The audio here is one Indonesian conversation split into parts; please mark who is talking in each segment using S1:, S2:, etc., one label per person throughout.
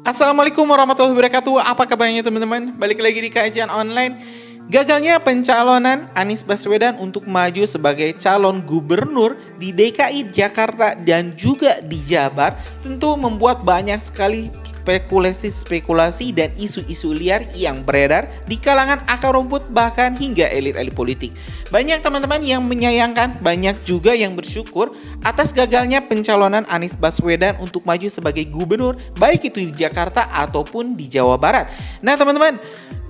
S1: Assalamualaikum warahmatullahi wabarakatuh. Apa kabarnya teman-teman? Balik lagi di kajian online. Gagalnya pencalonan Anies Baswedan untuk maju sebagai calon gubernur di DKI Jakarta dan juga di Jabar tentu membuat banyak sekali spekulasi dan isu-isu liar yang beredar di kalangan akar rumput bahkan hingga elit-elit politik. Banyak teman-teman yang menyayangkan, banyak juga yang bersyukur atas gagalnya pencalonan Anies Baswedan untuk maju sebagai gubernur baik itu di Jakarta ataupun di Jawa Barat. Nah teman-teman,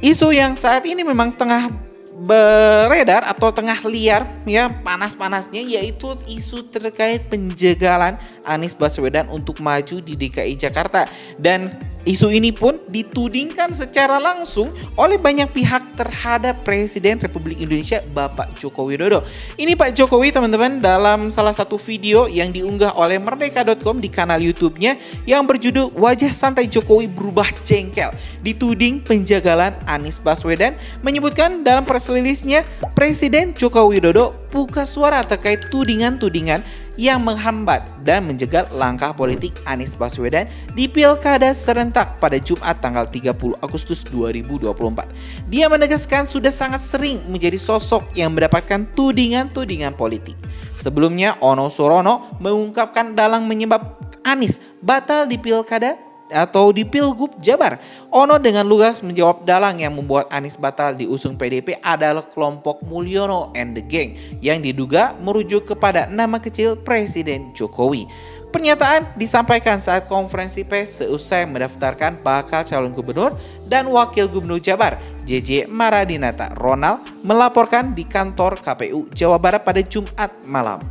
S1: isu yang saat ini memang tengah beredar atau tengah liar ya panas-panasnya yaitu isu terkait penjagalan Anies Baswedan untuk maju di DKI Jakarta, dan isu ini pun ditudingkan secara langsung oleh banyak pihak terhadap Presiden Republik Indonesia Bapak Joko Widodo. Ini Pak Jokowi teman-teman dalam salah satu video yang diunggah oleh merdeka.com di kanal YouTube-nya yang berjudul Wajah Santai Jokowi Berubah Jengkel dituding penjagalan Anies Baswedan, menyebutkan dalam press release-nya Presiden Joko Widodo buka suara terkait tudingan-tudingan yang menghambat dan menjegal langkah politik Anies Baswedan di Pilkada serentak pada Jumat tanggal 30 Agustus 2024. Dia menegaskan sudah sangat sering menjadi sosok yang mendapatkan tudingan-tudingan politik. Sebelumnya, Ono Surono mengungkapkan dalang menyebab Anies batal di Pilkada atau di Pilgub Jabar. Ono dengan lugas menjawab dalang yang membuat Anies batal diusung PDP adalah kelompok Mulyono and the Gang yang diduga merujuk kepada nama kecil Presiden Jokowi. Pernyataan disampaikan saat konferensi pers seusai mendaftarkan bakal calon gubernur dan wakil gubernur Jabar. JJ Maradinata Ronald melaporkan di kantor KPU Jawa Barat pada Jumat malam.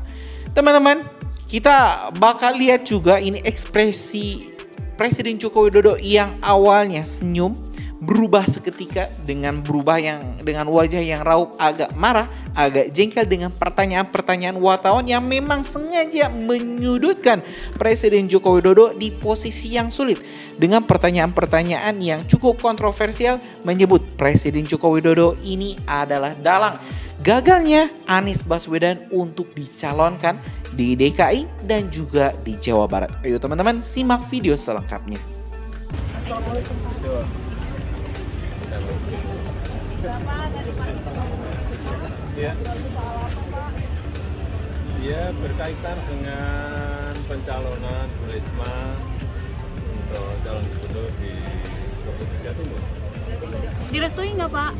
S1: Teman-teman, kita bakal lihat juga ini ekspresi Presiden Joko Widodo yang awalnya senyum berubah seketika dengan wajah yang raup, agak marah, agak jengkel dengan pertanyaan-pertanyaan wartawan yang memang sengaja menyudutkan Presiden Joko Widodo di posisi yang sulit dengan pertanyaan-pertanyaan yang cukup kontroversial, menyebut Presiden Joko Widodo ini adalah dalang gagalnya Anies Baswedan untuk dicalonkan di DKI dan juga di Jawa Barat. Ayo teman-teman simak video selengkapnya.
S2: Ya, berkaitan dengan pencalonan Bu Risma untuk calon gubernur di Provinsi Jawa Timur.
S3: Direstui nggak Pak?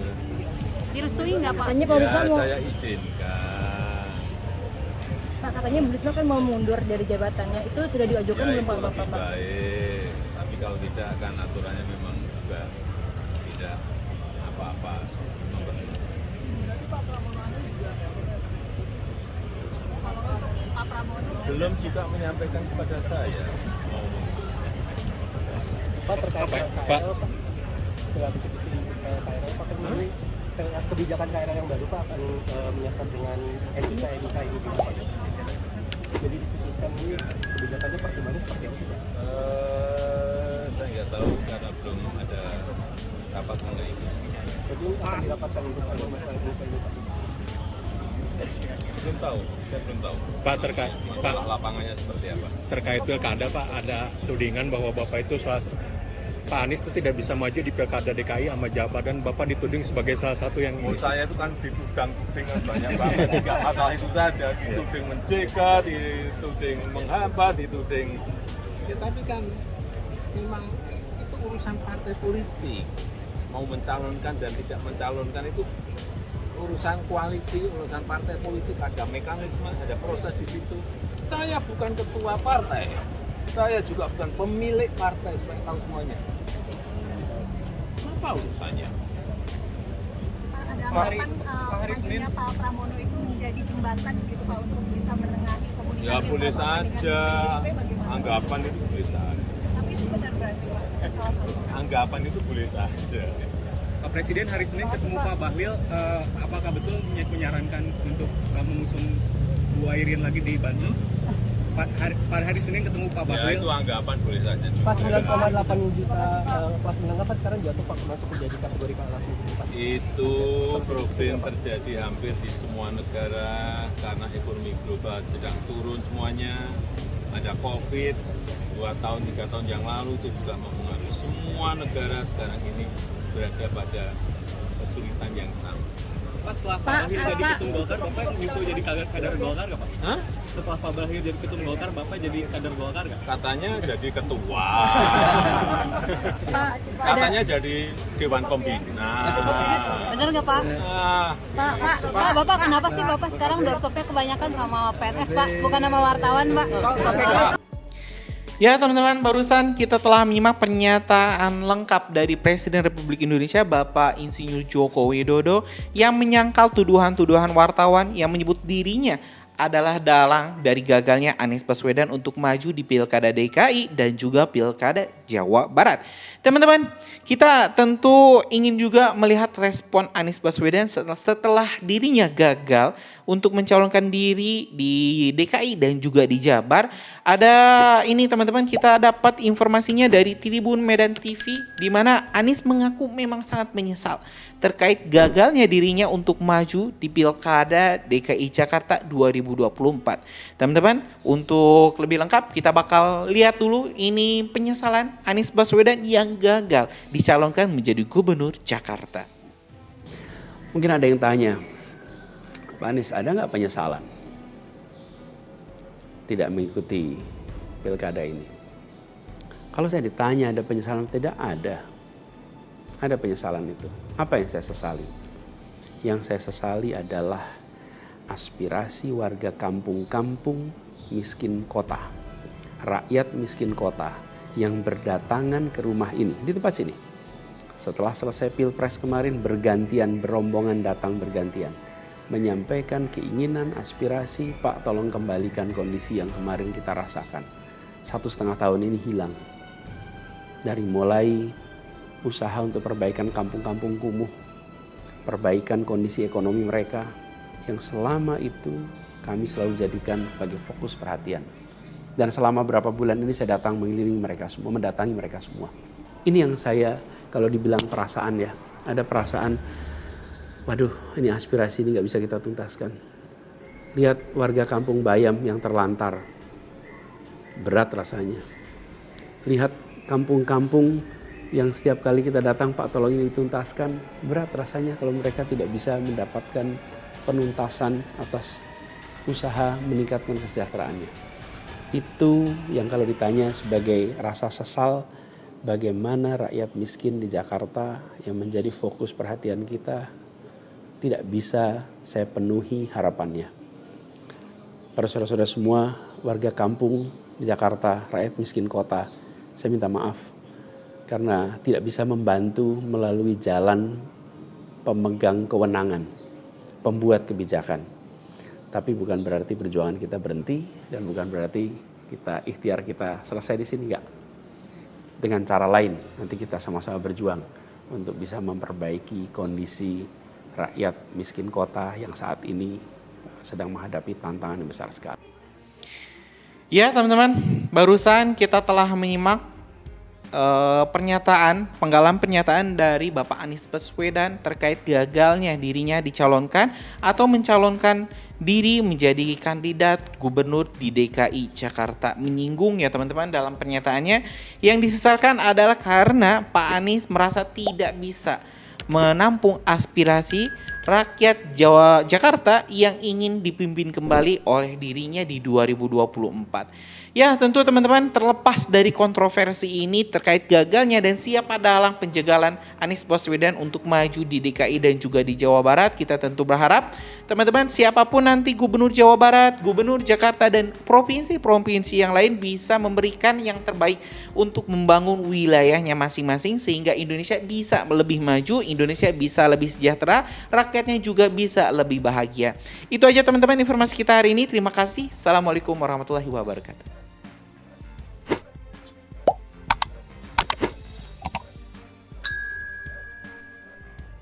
S3: Direstui nggak Pak?
S2: Ya, saya izinkan.
S4: Pak, katanya Bu Risma kan mau mundur dari jabatannya, itu sudah diajukan belum Pak?
S2: Lebih baik, tapi kalau tidak kan aturannya memang juga tidak apa-apa. Belum juga menyampaikan kepada saya mau mundur.
S5: Pak, terkait kebijakan KRL yang baru Pak akan menyasar dengan NIK ini gitu Pak. Jadi diputuskan ini kebijakannya Pak gimana seperti apa sih Pak?
S2: Saya nggak tahu karena belum ada rapat mengenai ini.
S5: Jadi ini akan dirapatkan untuk masalah ini Pak?
S2: Belum tahu, saya belum tahu.
S6: Pak, terkait
S2: lapangannya seperti apa?
S6: Terkait pilkada Pak, ada tudingan bahwa Bapak itu Pak Anies itu tidak bisa maju di pilkada DKI sama Jabar, dan Bapak dituding sebagai salah satu yang
S2: Menurut saya itu kan dituding banyak banget. Tidak masalah itu saja, dituding mencegat, dituding menghambat, dituding. Ya tapi kan memang itu urusan partai politik. Mau mencalonkan dan tidak mencalonkan itu urusan koalisi, urusan partai politik, ada mekanisme, ada proses di situ. Saya bukan ketua partai, saya juga bukan pemilik partai, supaya tahu semuanya. Apa urusannya?
S3: Ada harapan nantinya Pak Pramono itu menjadi jembatan gitu Pak untuk bisa menengahi komunikasi.
S2: Ya boleh saja, anggapan itu boleh saja.
S3: Tapi itu benar berarti Pak?
S2: Anggapan itu boleh saja.
S6: Pak Presiden hari Senin ketemu Pak Bahlil, apakah betul menyarankan untuk mengusung Bu Airin lagi di Banten? Pada hari Senin ketemu Pak Bahlil.
S2: Ya itu anggapan boleh saja juga.
S5: Pas 9,8 juta kelas menengah kan sekarang jatuh Pak, masuk menjadi kategori kelas Pak.
S2: Itu problem terjadi hampir di semua negara karena ekonomi global sedang turun semuanya, ada COVID, 2 tahun, 3 tahun yang lalu itu juga mempengaruhi semua negara sekarang ini berada pada kesulitan yang sama.
S6: Pak, setelah Pak Bahlil jadi ketum Golkar, Bapak nyusul jadi kader Golkar nggak Pak?
S2: Hah?
S6: Setelah Pak Bahlil jadi ketum Golkar, Bapak jadi kader Golkar nggak?
S2: Katanya jadi ketua,
S4: Pak,
S2: katanya jadi Dewan Pembina.
S7: Bener nggak Pak?
S2: Ah,
S7: Pak, Bapak kenapa sih Bapak sekarang doorstopnya kebanyakan sama PNS Pak, bukan sama wartawan Pak?
S1: Ya teman-teman, barusan kita telah menyimak pernyataan lengkap dari Presiden Republik Indonesia Bapak Insinyur Joko Widodo yang menyangkal tuduhan-tuduhan wartawan yang menyebut dirinya adalah dalang dari gagalnya Anies Baswedan untuk maju di Pilkada DKI dan juga Pilkada Jawa Barat. Teman-teman, kita tentu ingin juga melihat respon Anies Baswedan setelah dirinya gagal untuk mencalonkan diri di DKI dan juga di Jabar. Ada ini teman-teman, kita dapat informasinya dari Tribun Medan TV di mana Anies mengaku memang sangat menyesal terkait gagalnya dirinya untuk maju di Pilkada DKI Jakarta 2024. Teman-teman, untuk lebih lengkap kita bakal lihat dulu ini penyesalan Anies Baswedan yang gagal dicalonkan menjadi Gubernur Jakarta.
S8: Mungkin ada yang tanya, Pak Anies ada nggak penyesalan tidak mengikuti pilkada ini? Kalau saya ditanya ada penyesalan, tidak ada. Ada penyesalan itu. Apa yang saya sesali? Yang saya sesali adalah aspirasi warga kampung-kampung miskin kota, rakyat miskin kota yang berdatangan ke rumah ini, di tempat sini. Setelah selesai Pilpres kemarin bergantian, berombongan datang bergantian. Menyampaikan keinginan, aspirasi, Pak tolong kembalikan kondisi yang kemarin kita rasakan. 1,5 tahun ini hilang. Dari mulai usaha untuk perbaikan kampung-kampung kumuh, perbaikan kondisi ekonomi mereka, yang selama itu kami selalu jadikan sebagai fokus perhatian. Dan selama berapa bulan ini saya datang mengelilingi mereka semua, mendatangi mereka semua. Ini yang saya, kalau dibilang perasaan ya, ada perasaan, waduh ini aspirasi ini gak bisa kita tuntaskan. Lihat warga kampung Bayam yang terlantar, berat rasanya. Lihat kampung-kampung yang setiap kali kita datang, Pak tolong ini dituntaskan, berat rasanya kalau mereka tidak bisa mendapatkan penuntasan atas usaha meningkatkan kesejahteraannya. Itu yang kalau ditanya sebagai rasa sesal, bagaimana rakyat miskin di Jakarta yang menjadi fokus perhatian kita tidak bisa saya penuhi harapannya. Para saudara-saudara semua, warga kampung di Jakarta, rakyat miskin kota, saya minta maaf karena tidak bisa membantu melalui jalan pemegang kewenangan, pembuat kebijakan. Tapi bukan berarti perjuangan kita berhenti dan bukan berarti ikhtiar kita selesai di sini, enggak. Dengan cara lain nanti kita sama-sama berjuang untuk bisa memperbaiki kondisi rakyat miskin kota yang saat ini sedang menghadapi tantangan yang besar sekali.
S1: Ya teman-teman, barusan kita telah menyimak penggalan pernyataan dari Bapak Anies Baswedan terkait gagalnya dirinya dicalonkan atau mencalonkan diri menjadi kandidat gubernur di DKI Jakarta. Menyinggung ya teman-teman dalam pernyataannya, yang disesalkan adalah karena Pak Anies merasa tidak bisa menampung aspirasi rakyat Jakarta yang ingin dipimpin kembali oleh dirinya di 2024. Ya tentu teman-teman, terlepas dari kontroversi ini terkait gagalnya dan siapa dalang penjagalan Anies Baswedan untuk maju di DKI dan juga di Jawa Barat, kita tentu berharap teman-teman siapapun nanti gubernur Jawa Barat, gubernur Jakarta dan provinsi-provinsi yang lain bisa memberikan yang terbaik untuk membangun wilayahnya masing-masing sehingga Indonesia bisa lebih maju, Indonesia bisa lebih sejahtera, rakyatnya juga bisa lebih bahagia. Itu aja teman-teman informasi kita hari ini. Terima kasih. Assalamualaikum warahmatullahi wabarakatuh.